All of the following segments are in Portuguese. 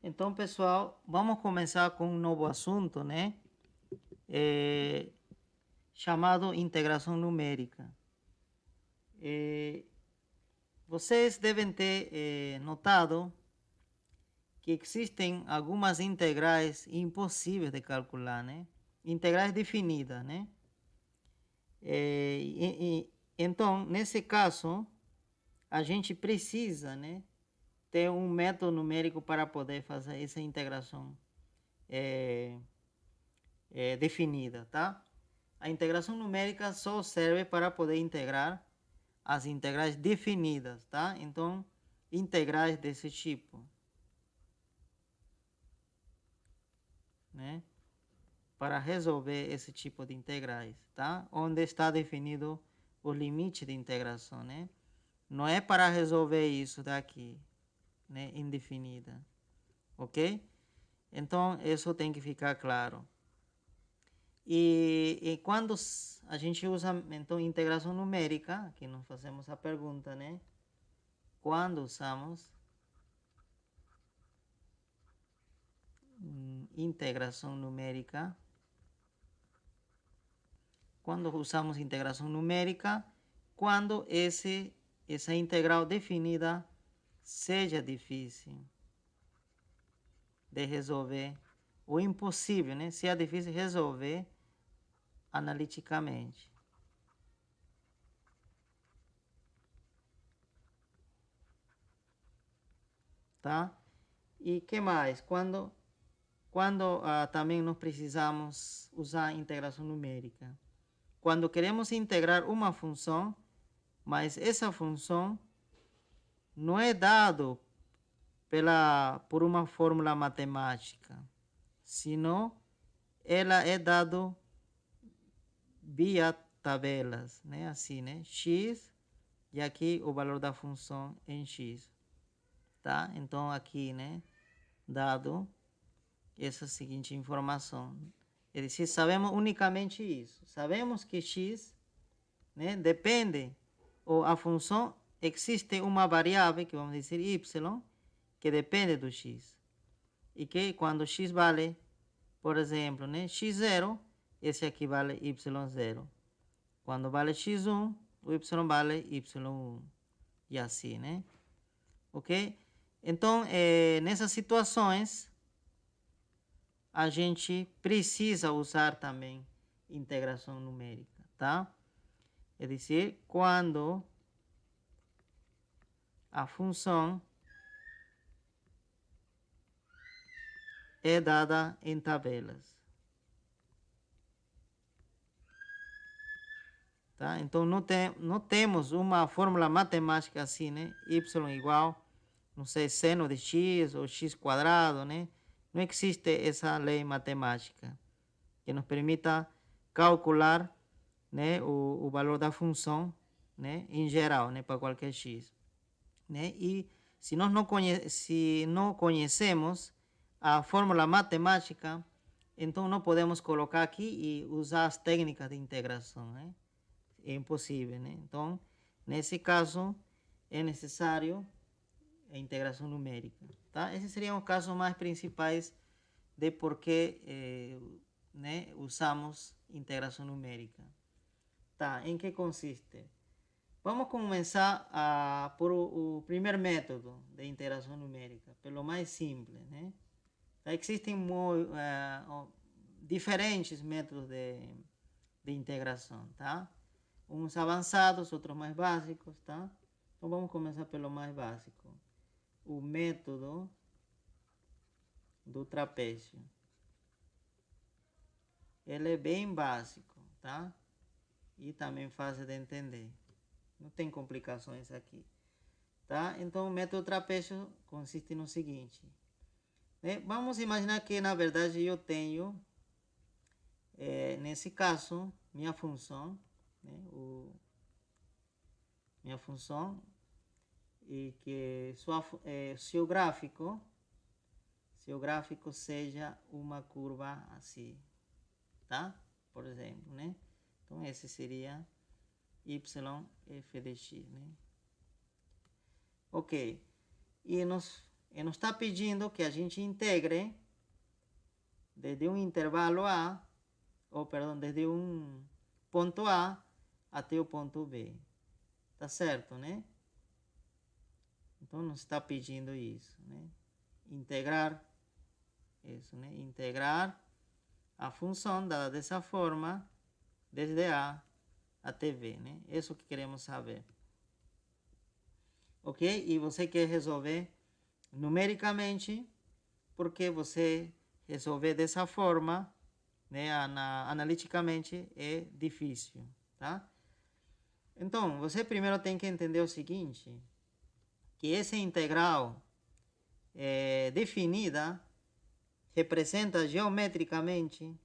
Então, pessoal, vamos começar com um novo assunto, né? Chamado integração numérica. Vocês devem ter notado que existem algumas integrais impossíveis de calcular, né? Integrais definidas, né? Então, nesse caso, a gente precisa, né, ter um método numérico para poder fazer essa integração definida, tá? A integração numérica só serve para poder integrar as integrais definidas, tá? Então, integrais desse tipo, né? Para resolver esse tipo de integrais, tá? Onde está definido o limite de integração, né? Não é para resolver isso daqui, né? Indefinida, ok? Então, isso tem que ficar claro. E quando a gente usa, então, integração numérica, aqui nós fazemos a pergunta, né? Quando usamos integração numérica, quando essa integral definida seja difícil de resolver, ou impossível, né? Seja difícil resolver analiticamente. Tá? E que mais? Quando também nós precisamos usar integração numérica. Quando queremos integrar uma função, mas essa função não é dado por uma fórmula matemática, senão ela é dado via tabelas, né? Assim, né? X e aqui o valor da função em X, tá? Então aqui, né? Dado essa seguinte informação. É decir, sabemos unicamente isso. Sabemos que X, né, depende, ou a função, existe uma variável, que vamos dizer Y, que depende do X. E que quando X vale, por exemplo, né, X0, esse aqui vale Y0. Quando vale X1, o Y vale Y1. E assim, né? Ok? Então, nessas situações, a gente precisa usar também integração numérica, tá? É dizer, quando a função é dada em tabelas. Tá? Então, não temos uma fórmula matemática assim, né? Y igual, não sei, seno de x ou x quadrado, né? Não existe essa lei matemática que nos permita calcular, né, o valor da função, né, em geral, né, para qualquer x. Né? E se nós se não conhecemos a fórmula matemática, então não podemos colocar aqui e usar as técnicas de integração, né? É impossível, né? Então, nesse caso, é necessário a integração numérica, tá? Esses seriam os casos mais principais de por que né, usamos integração numérica. Tá, em que consiste? Vamos começar por o primeiro método de integração numérica, pelo mais simples, né? Existem diferentes métodos de integração, tá? Uns avançados, outros mais básicos, tá? Então vamos começar pelo mais básico. O método do trapézio. Ele é bem básico, tá? E também fácil de entender. Não tem complicações aqui. Tá? Então, o método trapézio consiste no seguinte. Né? Vamos imaginar que, na verdade, eu tenho, nesse caso, minha função, né? Minha função, e que seu gráfico seja uma curva assim, tá? Por exemplo, né? Então, esse seria y f de x, né? Ok. E E nos está pedindo que a gente integre desde um intervalo A, ou perdão, desde um ponto A até o ponto B. Tá certo, né? Então nos está pedindo isso, né? Integrar isso, né? Integrar a função dada dessa forma desde A até B, né? Isso que queremos saber. Ok? E você quer resolver numericamente, porque você resolver dessa forma, né, analiticamente é difícil, tá? Então, você primeiro tem que entender o seguinte, que essa integral definida representa geometricamente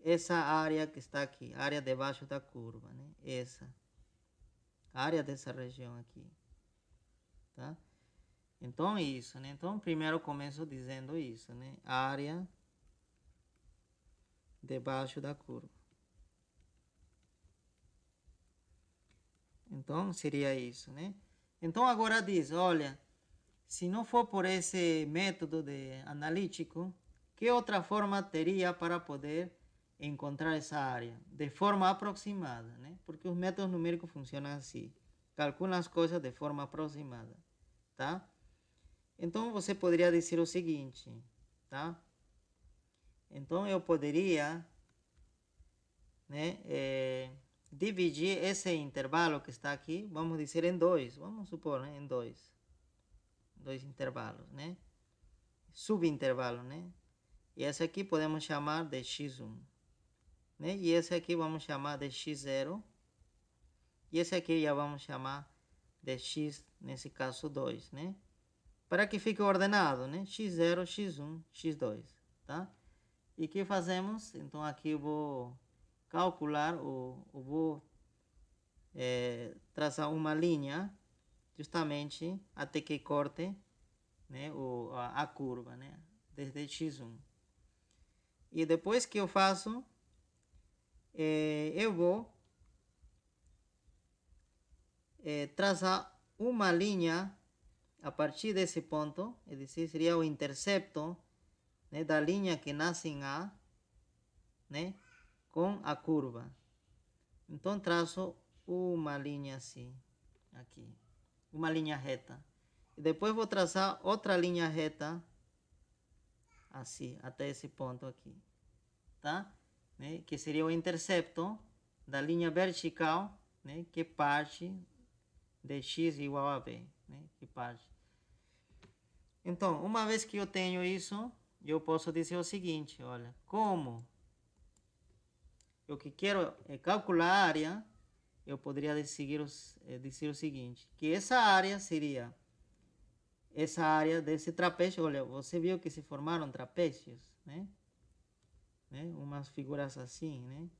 essa área que está aqui, a área debaixo da curva, né? Essa, a área dessa região aqui, tá? Então, isso, né? Então, primeiro eu começo dizendo isso, né? A área debaixo da curva. Então, seria isso, né? Então, agora diz, olha, se não for por esse método analítico, que outra forma teria para poder encontrar essa área? De forma aproximada, né? Porque os métodos numéricos funcionam assim. Calculam as coisas de forma aproximada, tá? Então, você poderia dizer o seguinte, tá? Então, eu poderia, né, dividir esse intervalo que está aqui, vamos dizer em dois, vamos supor, né, em dois intervalos, né? Subintervalo, né? E esse aqui podemos chamar de x1, né? E esse aqui vamos chamar de x0. E esse aqui já vamos chamar de x, nesse caso 2, né? Para que fique ordenado, né? x0, x1, x2, tá? E o que fazemos? Então aqui eu vou calcular, ou vou traçar uma linha justamente até que corte, né, a curva, né, desde x1. E depois que eu faço, eu vou traçar uma linha a partir desse ponto, é dizer, seria o intercepto, né, da linha que nasce em A, né, com a curva. Então traço uma linha assim, aqui, uma linha reta. E depois vou traçar outra linha reta, assim, até esse ponto aqui, tá? Né? Que seria o intercepto da linha vertical, né? Que parte de x igual a b, né? Que parte. Então, uma vez que eu tenho isso, eu posso dizer o seguinte, olha, como eu que quero é calcular a área, eu poderia dizer o seguinte, que essa área seria essa área desse trapézio. Olha, você viu que se formaram trapézios, né? Umas figuras assim, né?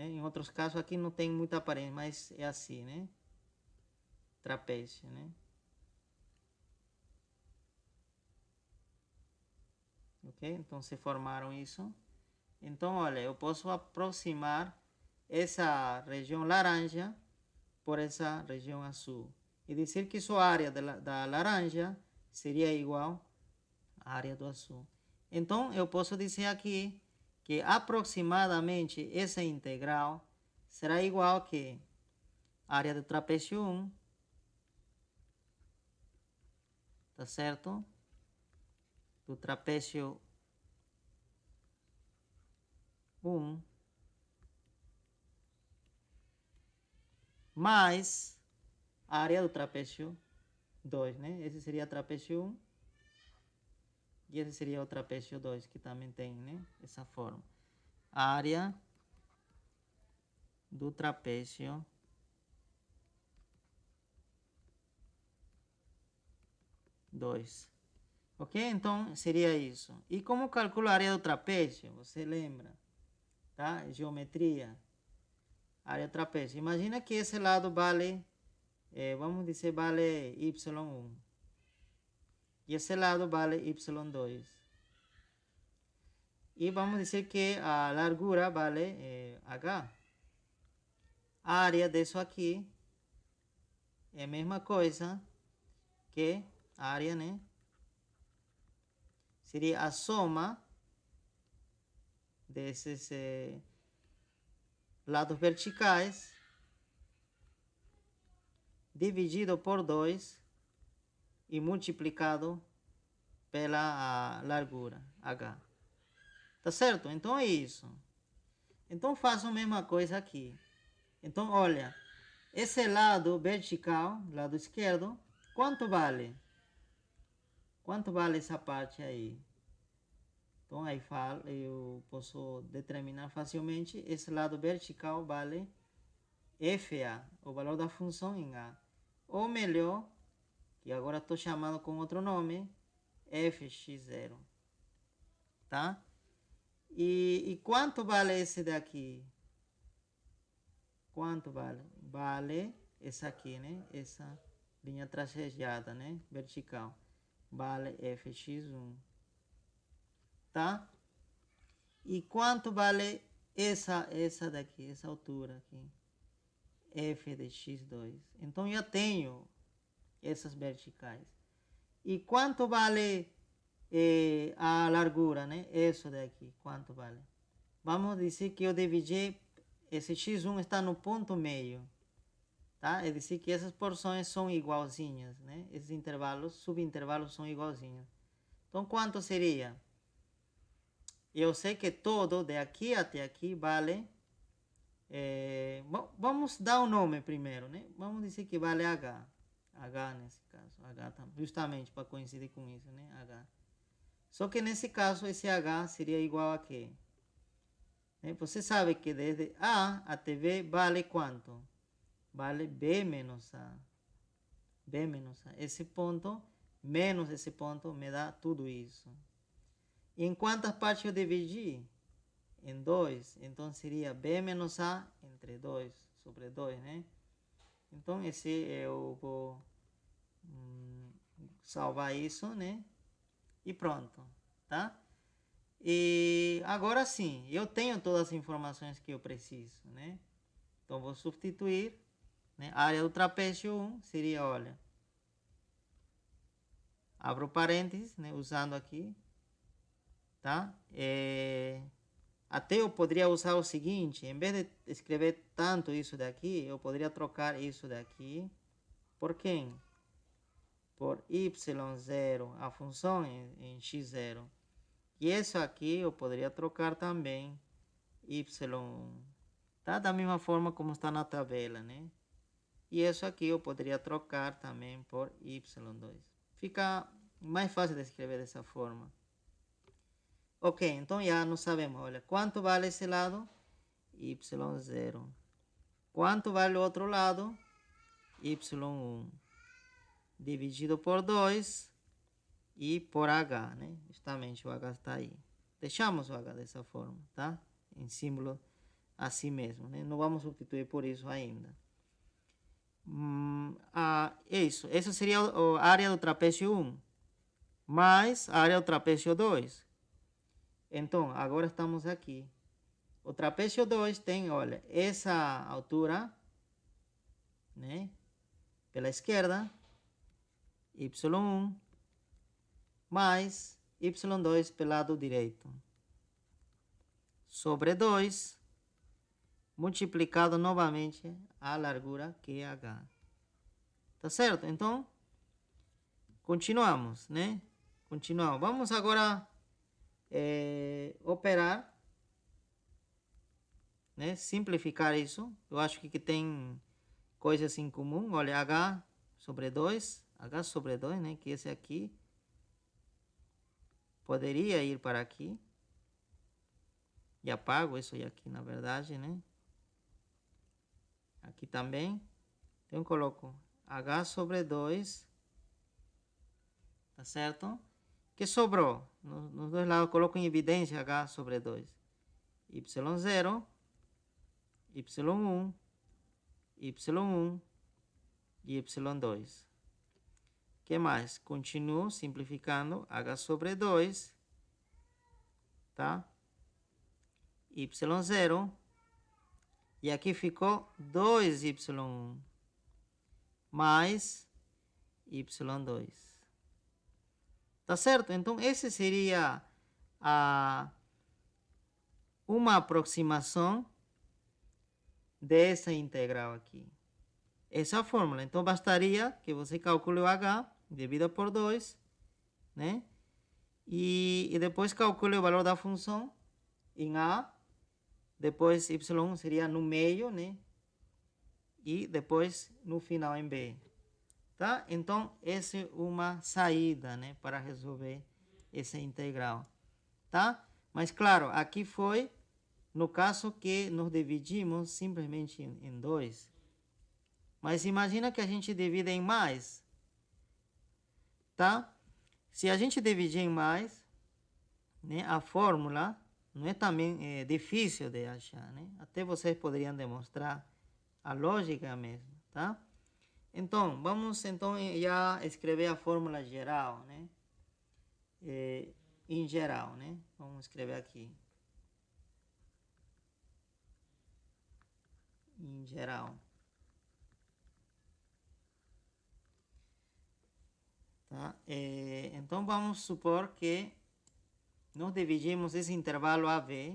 Em outros casos aqui não tem muita aparência, mas é assim, né? Trapézio, né? Ok? Então se formaram isso. Então, olha, eu posso aproximar essa região laranja por essa região azul e dizer que sua área da laranja seria igual à área do azul. Então, eu posso dizer aqui que aproximadamente essa integral será igual que a área do trapézio 1, tá certo? Do trapézio 1 mais a área do trapézio 2, né? Esse seria o trapézio 1 e esse seria o trapézio 2, que também tem, né, essa forma. A área do trapézio 2. Ok? Então, seria isso. E como calcular a área do trapézio? Você lembra? Tá? Geometria. Área do trapézio. Imagina que esse lado vale, vamos dizer, vale y1. E esse lado vale y2. E vamos dizer que a largura vale h. A área disso aqui é a mesma coisa que área, né? Seria a soma desses lados verticais dividido por 2 e multiplicado pela largura, h. Tá certo? Então é isso. Então faço a mesma coisa aqui. Então, olha, esse lado vertical, lado esquerdo, quanto vale? Quanto vale essa parte aí? Então, aí eu posso determinar facilmente, esse lado vertical vale FA, o valor da função em A. Ou melhor, que agora estou chamando com outro nome, fx0. Tá? E quanto vale esse daqui? Quanto vale? Vale essa aqui, né? Essa linha tracejada, né? Vertical. Vale fx1. Tá? E quanto vale essa daqui, essa altura aqui? F de x2. Então, eu tenho essas verticais. E quanto vale a largura, né? Isso daqui, quanto vale? Vamos dizer que eu dividi, esse x1 está no ponto meio, tá? É dizer que essas porções são igualzinhas, né? Esses intervalos, subintervalos são igualzinhos. Então, quanto seria? Eu sei que todo de aqui até aqui vale... vamos dar o nome primeiro, né? Vamos dizer que vale H. H nesse caso. H justamente para coincidir com isso, né? H. Só que nesse caso, esse H seria igual a quê? Você sabe que desde A até B vale quanto? Vale B menos A. B menos A. Esse ponto menos esse ponto me dá tudo isso. E em quantas partes eu dividi? Em 2. Então seria B menos A entre 2 sobre 2, né? Então esse eu vou salvar isso, né? E pronto, tá? E agora sim, eu tenho todas as informações que eu preciso, né? Então vou substituir, né? A área do trapézio 1 seria, olha, abro parênteses, né? Usando aqui, tá? Até eu poderia usar o seguinte, em vez de escrever tanto isso daqui, eu poderia trocar isso daqui por quem? Por y0, a função em x0. E isso aqui eu poderia trocar também y1, tá? Da mesma forma como está na tabela, né? E isso aqui eu poderia trocar também por y2. Fica mais fácil de escrever dessa forma. Ok, então já nós sabemos, olha, quanto vale esse lado? y0. Quanto vale o outro lado? y1. Dividido por 2 e por h, né? Justamente o h está aí. Deixamos o h dessa forma, tá? Em símbolo assim mesmo, né? Não vamos substituir por isso ainda. Isso. Essa seria a área do trapézio 1, mais a área do trapézio 2. Então, agora estamos aqui. O trapézio 2 tem, olha, essa altura, né? Pela esquerda, y1, mais y2 pelo lado direito, sobre 2, multiplicado novamente a largura que é h. Tá certo? Então, continuamos, né? Continuamos. Vamos agora operar, né? Simplificar isso. Eu acho que tem coisas em comum. Olha, h sobre 2, né? Que esse aqui poderia ir para aqui. E apago isso aqui, na verdade, né? Aqui também. Então, eu coloco h sobre 2. Tá certo? Que sobrou? Nos dois lados, eu coloco em evidência h sobre 2. y0, y1, y1 e y2. O que mais? Continuo simplificando h sobre 2, tá? y0, e aqui ficou 2y1. mais y2. Tá certo? Então, esse seria uma aproximação dessa integral aqui. Essa fórmula. Então, bastaria que você calcule o h dividido por 2, né? E depois calcule o valor da função em a. Depois y seria no meio, né? E depois no final em b. Tá? Então, essa é uma saída, né? Para resolver essa integral. Tá? Mas, claro, aqui foi no caso que nós dividimos simplesmente em 2. Mas imagina que a gente divide em mais. Tá? Se a gente dividir em mais, né, a fórmula não é também difícil de achar, né? Até vocês poderiam demonstrar a lógica mesmo, tá? Então, vamos então já escrever a fórmula geral, né? Em geral, né? Vamos escrever aqui. Em geral. Tá? Então, vamos supor que nós dividimos esse intervalo AB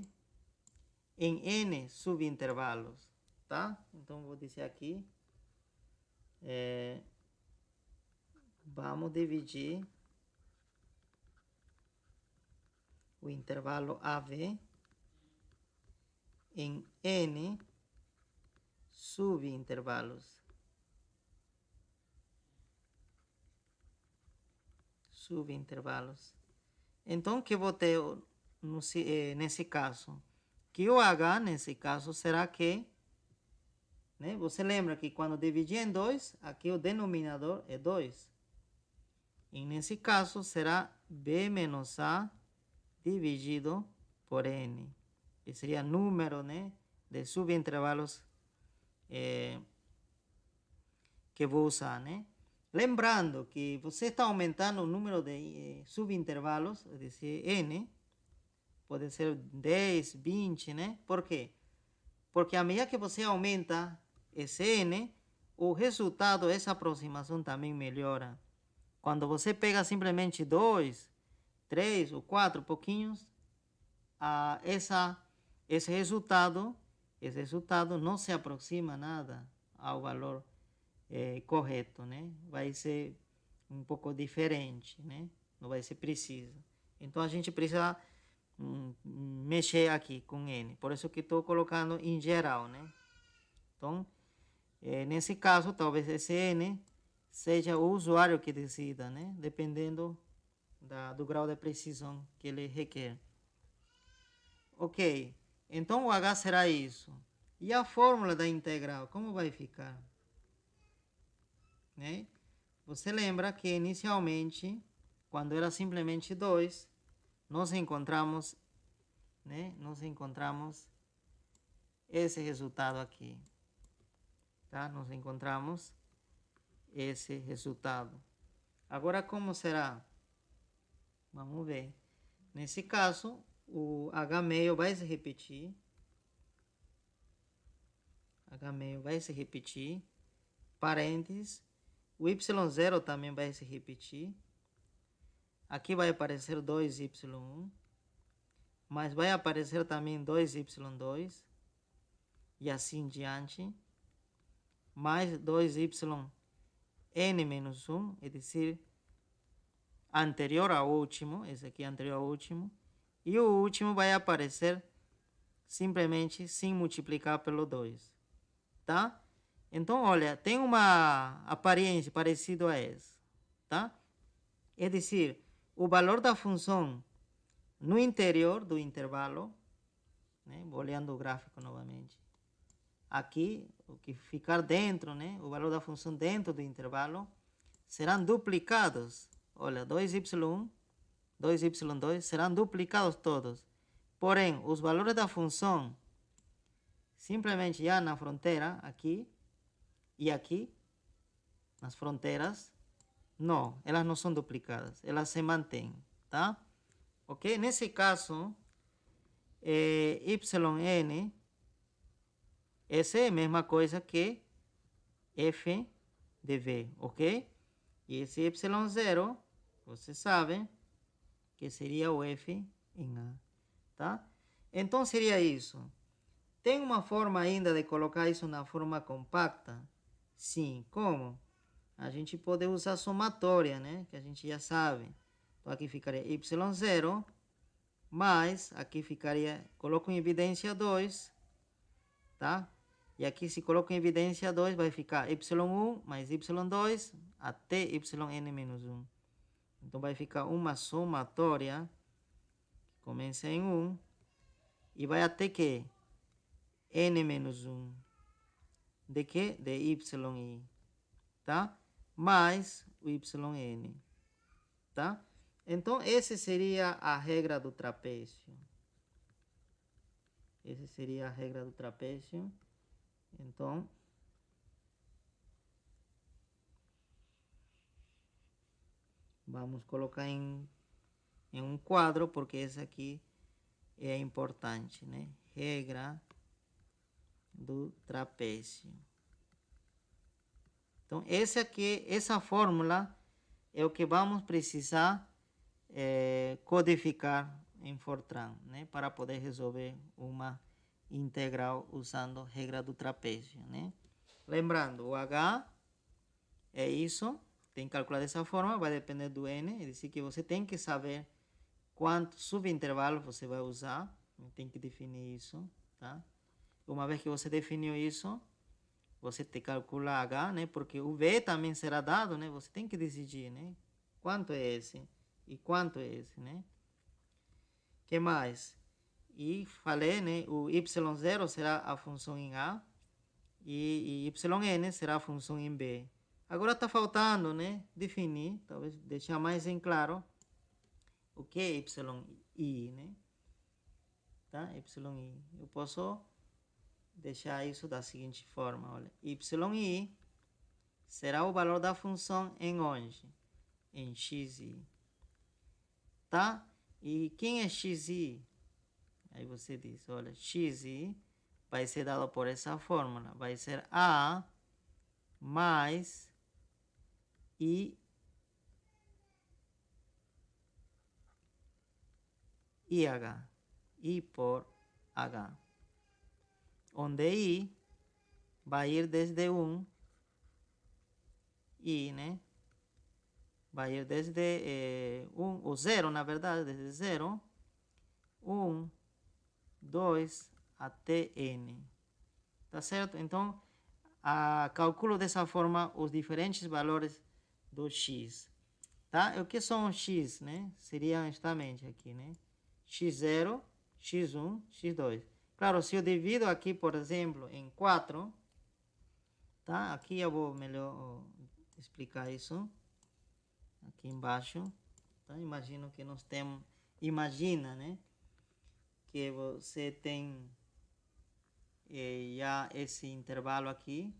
em N subintervalos, tá? Então, vou dizer aqui, vamos dividir o intervalo AB em N subintervalos. Então, que vou ter nesse caso? Que o H, nesse caso, será que, né? Você lembra que quando dividir em 2, aqui o denominador é 2. E nesse caso, será B menos A dividido por N. Que seria número, né, de subintervalos que vou usar, né? Lembrando que você está aumentando o número de subintervalos, é dizer, N, pode ser 10, 20, né? Por quê? Porque à medida que você aumenta esse N, o resultado, essa aproximação também melhora. Quando você pega simplesmente 2, 3 ou 4 pouquinhos, esse resultado não se aproxima nada ao valor correto, né? Vai ser um pouco diferente, né? Não vai ser preciso. Então, a gente precisa mexer aqui com N. Por isso que estou colocando em geral, né? Então, nesse caso, talvez esse N seja o usuário que decida, né? Dependendo do grau de precisão que ele requer. Ok. Então, o H será isso. E a fórmula da integral, como vai ficar? Né? Você lembra que inicialmente, quando era simplesmente 2, nós encontramos, né? Nós encontramos esse resultado aqui. Tá? Nós encontramos esse resultado. Agora, como será? Vamos ver. Nesse caso, o H meio vai se repetir. H meio vai se repetir. Parênteses. O y0 também vai se repetir. Aqui vai aparecer 2y1. Mas vai aparecer também 2y2. E assim em diante. Mais 2y n menos 1. É dizer, anterior ao último. Esse aqui é anterior ao último. E o último vai aparecer simplesmente sem multiplicar pelo 2. Tá? Então, olha, tem uma aparência parecida a essa, tá? É dizer, o valor da função no interior do intervalo, né? Vou olhando o gráfico novamente. Aqui, o que ficar dentro, né? O valor da função dentro do intervalo serão duplicados. Olha, 2y1, 2y2 serão duplicados todos. Porém, os valores da função, simplesmente já na fronteira, aqui, e aqui, nas fronteiras, não, elas não são duplicadas, elas se mantêm, tá? Ok? Nesse caso, yn, essa é a mesma coisa que f de V, ok? E esse Y0, você sabe que seria o F em A, tá? Então, seria isso. Tem uma forma ainda de colocar isso na forma compacta? Sim, como? A gente pode usar somatória, né? Que a gente já sabe. Então, aqui ficaria Y0, mais, aqui ficaria, coloco em evidência 2, tá? E aqui, se coloco em evidência 2, vai ficar Y1 mais Y2 até Yn-1. Então, vai ficar uma somatória, que começa em 1, e vai até que? N-1. De que? De YI, tá? Mais o YN, tá? Então, essa seria a regra do trapézio. Essa seria a regra do trapézio. Então, vamos colocar em um quadro, porque esse aqui é importante, né? Regra do trapézio. Então, esse aqui, essa fórmula é o que vamos precisar codificar em Fortran, né? Para poder resolver uma integral usando regra do trapézio, né? Lembrando, o H é isso, tem que calcular dessa forma, vai depender do N, é dizer que você tem que saber quantos subintervalos você vai usar, tem que definir isso, tá? Uma vez que você definiu isso, você te calcula H, né? Porque o V também será dado, né? Você tem que decidir, né? Quanto é esse e quanto é esse, né? Que mais? E falei, né? O Y0 será a função em A e YN será a função em B. Agora está faltando, né? Definir, talvez deixar mais em claro o que é YI, né? Tá? YI. Eu posso deixar isso da seguinte forma, olha. YI será o valor da função em onde? Em xi. Tá? E quem é xi? Aí você diz, olha, xi vai ser dado por essa fórmula. Vai ser A mais I IH. I por H. Onde I vai ir desde 1, I, né? Vai ir desde 1, ou 0, na verdade, desde 0, 1, 2 até N. Tá certo? Então, calculo dessa forma os diferentes valores do X. Tá? O que são X, né? Seria justamente aqui, né? X0, X1, X2. Claro, se eu divido aqui, por exemplo, em 4, tá? Aqui eu vou melhor explicar isso. Aqui embaixo, tá? Imagino que nós temos, imagina, né? Que você tem já esse intervalo aqui,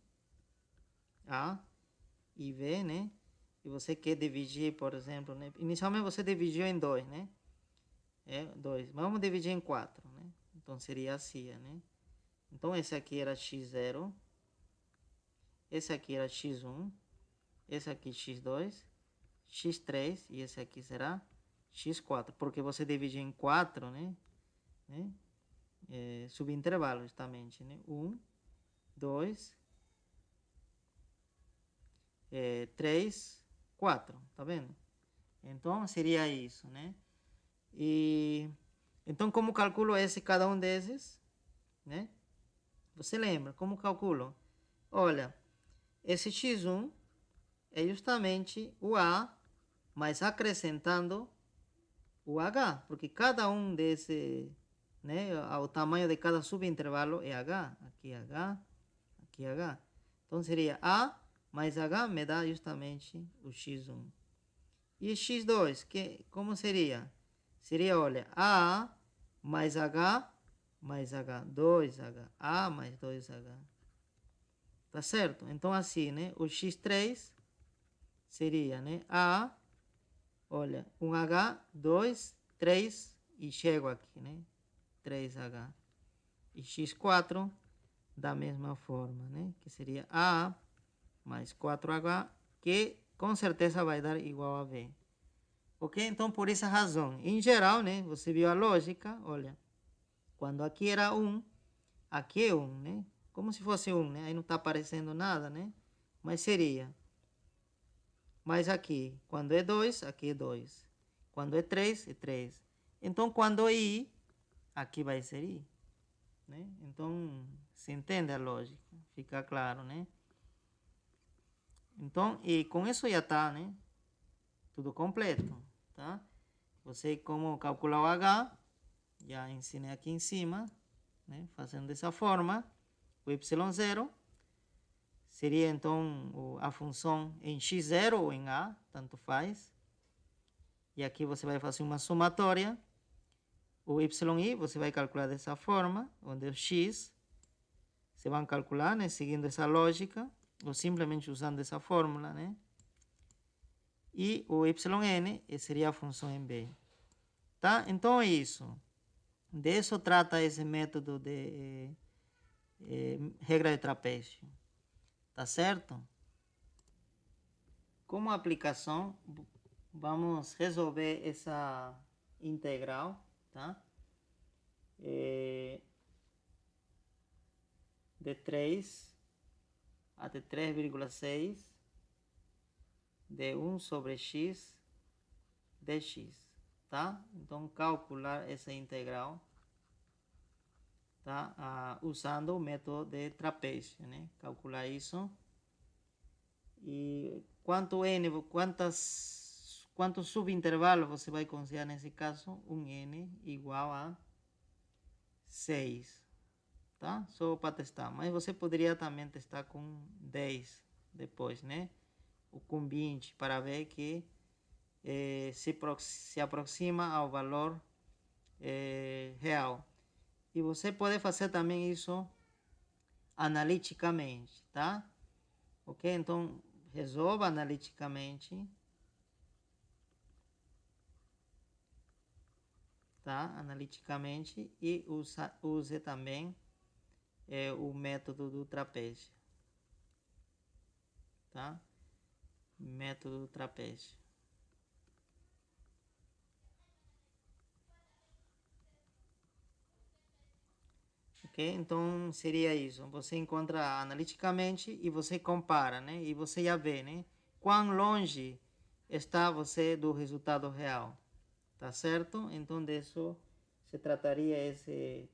A e B, né? E você quer dividir, por exemplo, né? Inicialmente você dividiu em 2, né? 2. Vamos dividir em 4, né? Então seria assim, né? Então esse aqui era x0, esse aqui era x1, esse aqui x2, x3 e esse aqui será x4, porque você dividiu em 4, né? Subintervalo justamente, né? 1, 2, 3, 4, tá vendo? Então seria isso, né? E então como calculo cada um desses, né? Você lembra como calculo? Olha, esse x1 é justamente o A, mas acrescentando o H, porque cada um desse, né, o tamanho de cada subintervalo é H, aqui H, aqui H. Então seria A mais H me dá justamente o x1. E x2, como seria? Seria, olha, A mais H mais H, 2H, A mais 2H. Tá certo? Então assim, né, o x3 seria, né, A, olha, 1H, 2, 3 e chego aqui, né, 3H. E x4 da mesma forma, né, que seria A mais 4H, que com certeza vai dar igual a V. Ok? Então, por essa razão, em geral, né, você viu a lógica, olha, quando aqui era 1, aqui é 1, né? Como se fosse 1, né? Aí não está aparecendo nada, né? Mas seria. Mas aqui, quando é 2, aqui é 2. Quando é 3, é 3. Então, quando é I, aqui vai ser I. Né? Então, se entende a lógica? Fica claro, né? Então, e com isso já está, né? Tudo completo, tá? Você como calcular o H, já ensinei aqui em cima, né? Fazendo dessa forma, o Y0 seria então a função em x0 ou em A, tanto faz. E aqui você vai fazer uma somatória. O yi você vai calcular dessa forma, onde o x você vai calcular, né? Seguindo essa lógica, ou simplesmente usando essa fórmula, né? E o yn seria a função em B. Tá? Então é isso. Disso trata esse método de regra de trapézio. Tá certo? Como aplicação, vamos resolver essa integral, tá? De 3 até 3,6 de 1 sobre x dx, tá? Então, calcular essa integral, tá? Usando o método de trapézio, né? Calcular isso. E quantos subintervalos você vai considerar nesse caso? Um n igual a 6, tá? Só para testar. Mas você poderia também testar com 10 depois, né? Ou com 20, para ver que se aproxima ao valor real. E você pode fazer também isso analiticamente, tá? Ok? Então, resolva analiticamente, tá? Analiticamente, e use também o método do trapézio, tá? Método do trapézio. Ok? Então, seria isso. Você encontra analiticamente e você compara, né? E você já vê, né? Quão longe está você do resultado real. Tá certo? Então, disso se trataria esse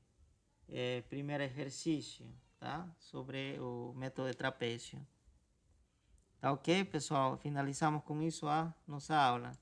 primeiro exercício, tá? Sobre o método de trapézio. Tá ok, pessoal? Finalizamos com isso a nossa aula.